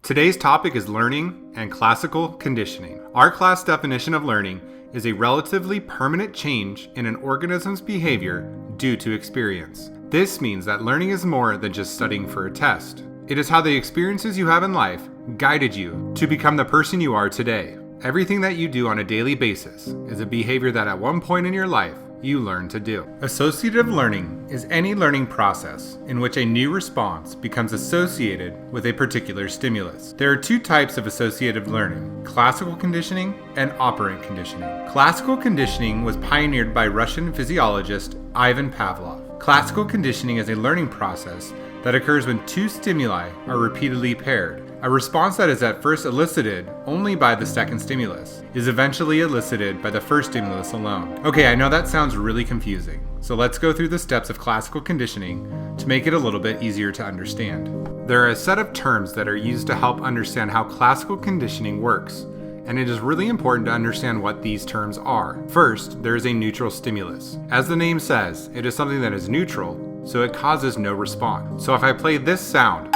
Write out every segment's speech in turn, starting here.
Today's topic is learning and classical conditioning. Our class definition of learning is a relatively permanent change in an organism's behavior due to experience. This means that learning is more than just studying for a test. It is how the experiences you have in life guided you to become the person you are today. Everything that you do on a daily basis is a behavior that at one point in your life you learn to do. Associative learning is any learning process in which a new response becomes associated with a particular stimulus. There are two types of associative learning: classical conditioning and operant conditioning. Classical conditioning was pioneered by Russian physiologist Ivan Pavlov. Classical conditioning is a learning process that occurs when two stimuli are repeatedly paired. A response that is at first elicited only by the second stimulus is eventually elicited by the first stimulus alone. Okay, I know that sounds really confusing, so let's go through the steps of classical conditioning to make it a little bit easier to understand. There are a set of terms that are used to help understand how classical conditioning works, and it is really important to understand what these terms are. First, there is a neutral stimulus. As the name says, it is something that is neutral, so it causes no response. So if I play this sound,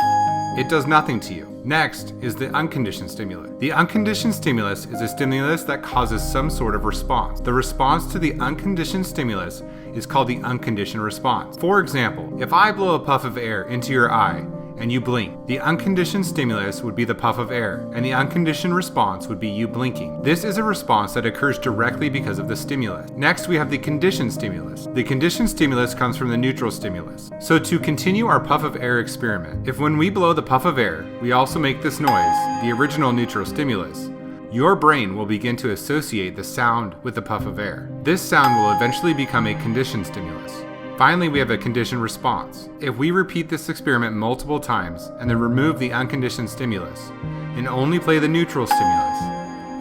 it does nothing to you. Next is the unconditioned stimulus. The unconditioned stimulus is a stimulus that causes some sort of response. The response to the unconditioned stimulus is called the unconditioned response. For example, if I blow a puff of air into your eye and you blink, the unconditioned stimulus would be the puff of air, and the unconditioned response would be you blinking. This is a response that occurs directly because of the stimulus. Next, we have the conditioned stimulus. The conditioned stimulus comes from the neutral stimulus. So to continue our puff of air experiment, if when we blow the puff of air, we also make this noise, the original neutral stimulus, your brain will begin to associate the sound with the puff of air. This sound will eventually become a conditioned stimulus. Finally, we have a conditioned response. If we repeat this experiment multiple times and then remove the unconditioned stimulus and only play the neutral stimulus,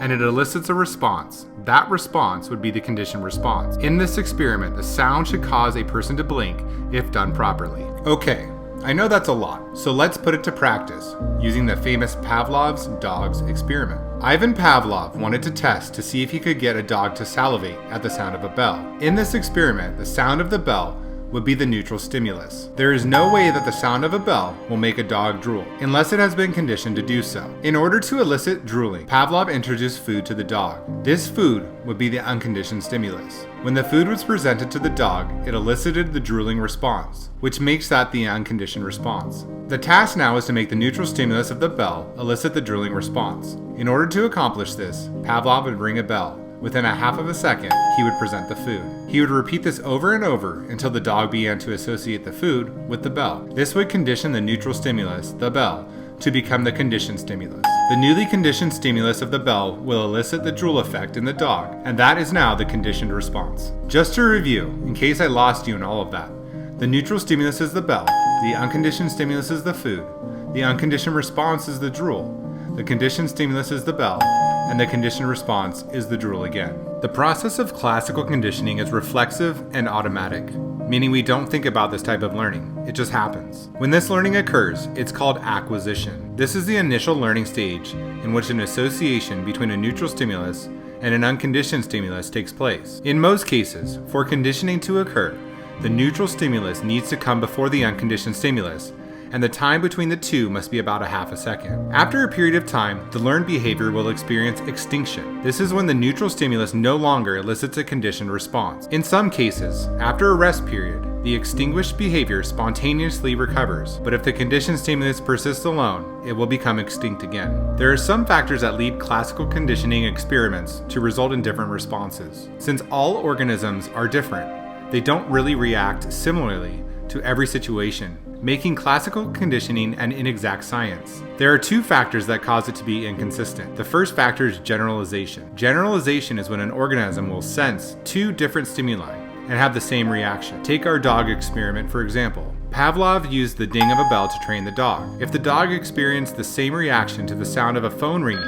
and it elicits a response, that response would be the conditioned response. In this experiment, the sound should cause a person to blink if done properly. Okay, I know that's a lot, so let's put it to practice using the famous Pavlovs dogs experiment. Ivan Pavlov wanted to test to see if he could get a dog to salivate at the sound of a bell. In this experiment, the sound of the bell would be the neutral stimulus. There is no way that the sound of a bell will make a dog drool, unless it has been conditioned to do so. In order to elicit drooling, Pavlov introduced food to the dog. This food would be the unconditioned stimulus. When the food was presented to the dog, it elicited the drooling response, which makes that the unconditioned response. The task now is to make the neutral stimulus of the bell elicit the drooling response. In order to accomplish this, Pavlov would ring a bell. Within a half of a second, he would present the food. He would repeat this over and over until the dog began to associate the food with the bell. This would condition the neutral stimulus, the bell, to become the conditioned stimulus. The newly conditioned stimulus of the bell will elicit the drool effect in the dog, and that is now the conditioned response. Just to review, in case I lost you in all of that, the neutral stimulus is the bell, the unconditioned stimulus is the food, the unconditioned response is the drool, the conditioned stimulus is the bell, and the conditioned response is the drool again. The process of classical conditioning is reflexive and automatic, meaning we don't think about this type of learning, it just happens. When this learning occurs, it's called acquisition. This is the initial learning stage in which an association between a neutral stimulus and an unconditioned stimulus takes place. In most cases, for conditioning to occur, the neutral stimulus needs to come before the unconditioned stimulus, and the time between the two must be about a half a second. After a period of time, the learned behavior will experience extinction. This is when the neutral stimulus no longer elicits a conditioned response. In some cases, after a rest period, the extinguished behavior spontaneously recovers, but if the conditioned stimulus persists alone, it will become extinct again. There are some factors that lead classical conditioning experiments to result in different responses. Since all organisms are different, they don't really react similarly to every situation, making classical conditioning an inexact science. There are two factors that cause it to be inconsistent. The first factor is generalization. Generalization is when an organism will sense two different stimuli and have the same reaction. Take our dog experiment, for example. Pavlov used the ding of a bell to train the dog. If the dog experienced the same reaction to the sound of a phone ringing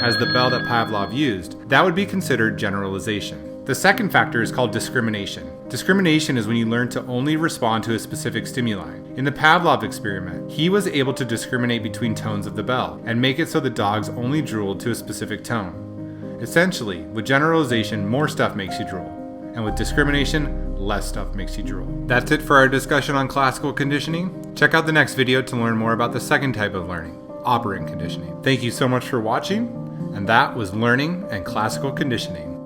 as the bell that Pavlov used, that would be considered generalization. The second factor is called discrimination. Discrimination is when you learn to only respond to a specific stimuli. In the Pavlov experiment, he was able to discriminate between tones of the bell and make it so the dogs only drooled to a specific tone. Essentially, with generalization, more stuff makes you drool, and with discrimination, less stuff makes you drool. That's it for our discussion on classical conditioning. Check out the next video to learn more about the second type of learning, operant conditioning. Thank you so much for watching, and that was Learning and Classical Conditioning.